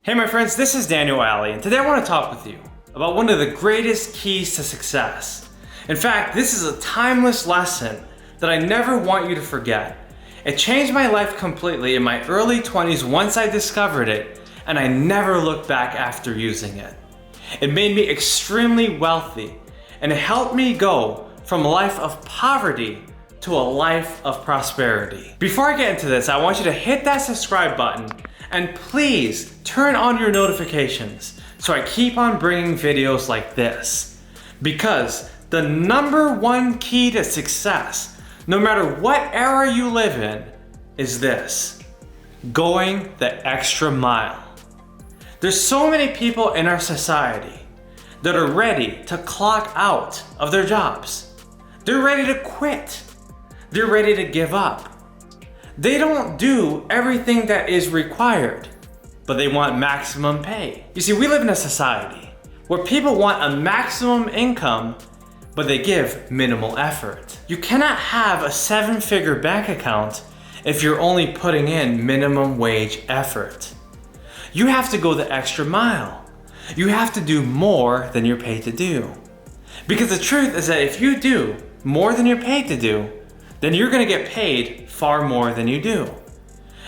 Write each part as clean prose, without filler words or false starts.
Hey my friends, this is Daniel Aldie, and today I want to talk with you about one of the greatest keys to success. In fact, this is a timeless lesson that I never want you to forget. It changed my life completely in my early 20s once I discovered it, and I never looked back after using it. It made me extremely wealthy, and it helped me go from a life of poverty to a life of prosperity. Before I get into this, I want you to hit that subscribe button and please turn on your notifications so I keep on bringing videos like this. Because the number one key to success, no matter what era you live in, is this: going the extra mile. There's so many people in our society that are ready to clock out of their jobs. They're ready to quit. They're ready to give up. They don't do everything that is required, but they want maximum pay. You see, we live in a society where people want a maximum income, but they give minimal effort. You cannot have a 7-figure bank account if you're only putting in minimum wage effort. You have to go the extra mile. You have to do more than you're paid to do. Because the truth is that if you do more than you're paid to do, then you're gonna get paid far more than you do.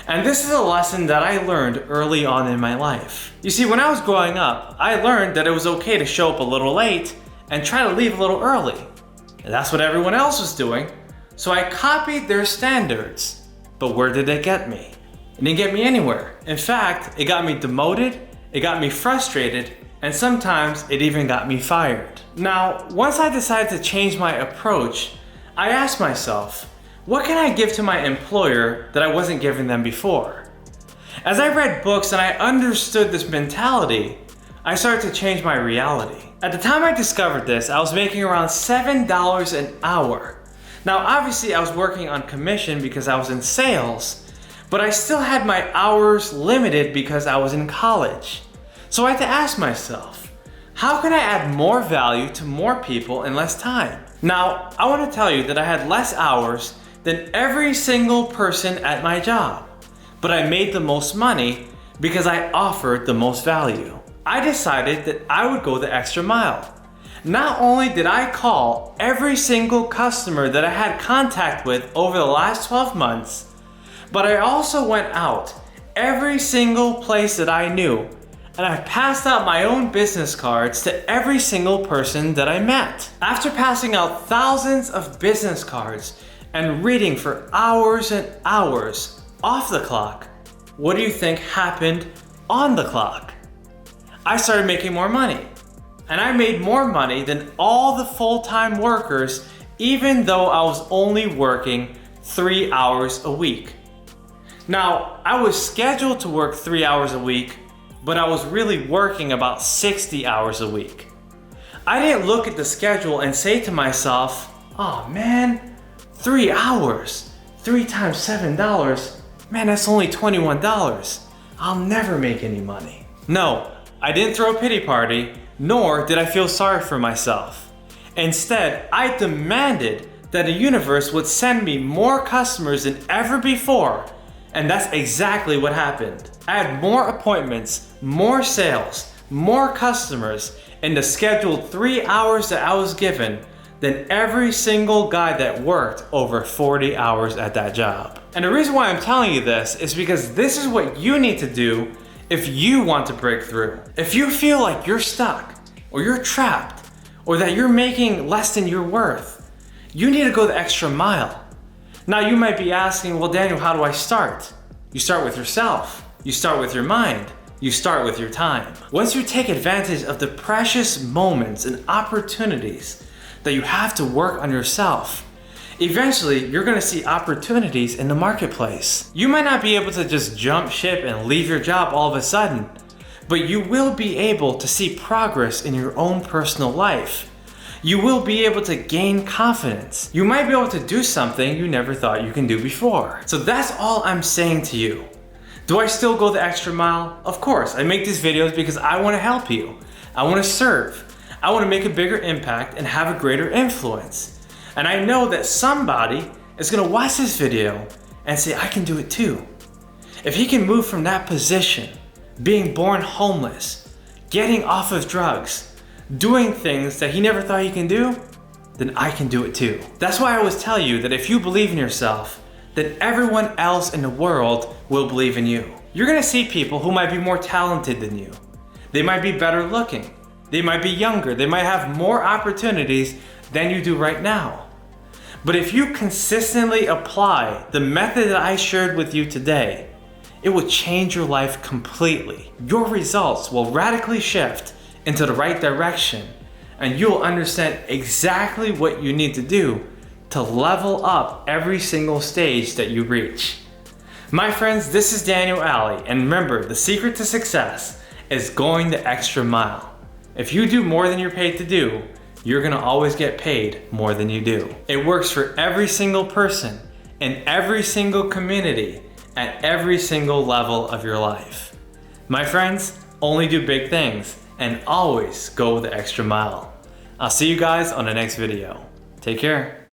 And this is a lesson that I learned early on in my life. You see, when I was growing up, I learned that it was okay to show up a little late and try to leave a little early. And that's what everyone else was doing, so I copied their standards. But where did it get me? It didn't get me anywhere. In fact, it got me demoted, it got me frustrated, and sometimes it even got me fired. Now, once I decided to change my approach, I asked myself, what can I give to my employer that I wasn't giving them before? As I read books and I understood this mentality, I started to change my reality. At the time I discovered this, I was making around $7 an hour. Now obviously I was working on commission because I was in sales, but I still had my hours limited because I was in college. So I had to ask myself, how can I add more value to more people in less time? Now, I want to tell you that I had less hours than every single person at my job, but I made the most money because I offered the most value. I decided that I would go the extra mile. Not only did I call every single customer that I had contact with over the last 12 months, but I also went out every single place that I knew, and I passed out my own business cards to every single person that I met. After passing out thousands of business cards and reading for hours and hours off the clock, what do you think happened on the clock? I started making more money. And I made more money than all the full-time workers, even though I was only working 3 hours a week. Now, I was scheduled to work 3 hours a week, but I was really working about 60 hours a week. I didn't look at the schedule and say to myself, oh man, 3 hours, 3 times $7, man, that's only $21. I'll never make any money. No, I didn't throw a pity party, nor did I feel sorry for myself. Instead, I demanded that the universe would send me more customers than ever before, and that's exactly what happened. I had more appointments, more sales, more customers in the scheduled 3 hours that I was given than every single guy that worked over 40 hours at that job. And the reason why I'm telling you this is because this is what you need to do if you want to break through. If you feel like you're stuck, or you're trapped, or that you're making less than you're worth, you need to go the extra mile. Now you might be asking, well Daniel, how do I start? You start with yourself. You start with your mind. You start with your time. Once you take advantage of the precious moments and opportunities that you have to work on yourself, eventually you're gonna see opportunities in the marketplace. You might not be able to just jump ship and leave your job all of a sudden, but you will be able to see progress in your own personal life. You will be able to gain confidence. You might be able to do something you never thought you can do before. So that's all I'm saying to you. Do I still go the extra mile? Of course, I make these videos because I want to help you. I want to serve. I want to make a bigger impact and have a greater influence. And I know that somebody is going to watch this video and say, I can do it too. If he can move from that position being born homeless, getting off of drugs, doing things that he never thought he can do, then I can do it too. That's why I always tell you that if you believe in yourself, then everyone else in the world will believe in you. You're gonna see people who might be more talented than you. They might be better looking. They might be younger. They might have more opportunities than you do right now. But if you consistently apply the method that I shared with you today, it will change your life completely. Your results will radically shift into the right direction, and you'll understand exactly what you need to do to level up every single stage that you reach. My friends, this is Daniel Aldie, and remember, the secret to success is going the extra mile. If you do more than you're paid to do, you're gonna always get paid more than you do. It works for every single person in every single community at every single level of your life. My friends, only do big things and always go the extra mile. I'll see you guys on the next video. Take care.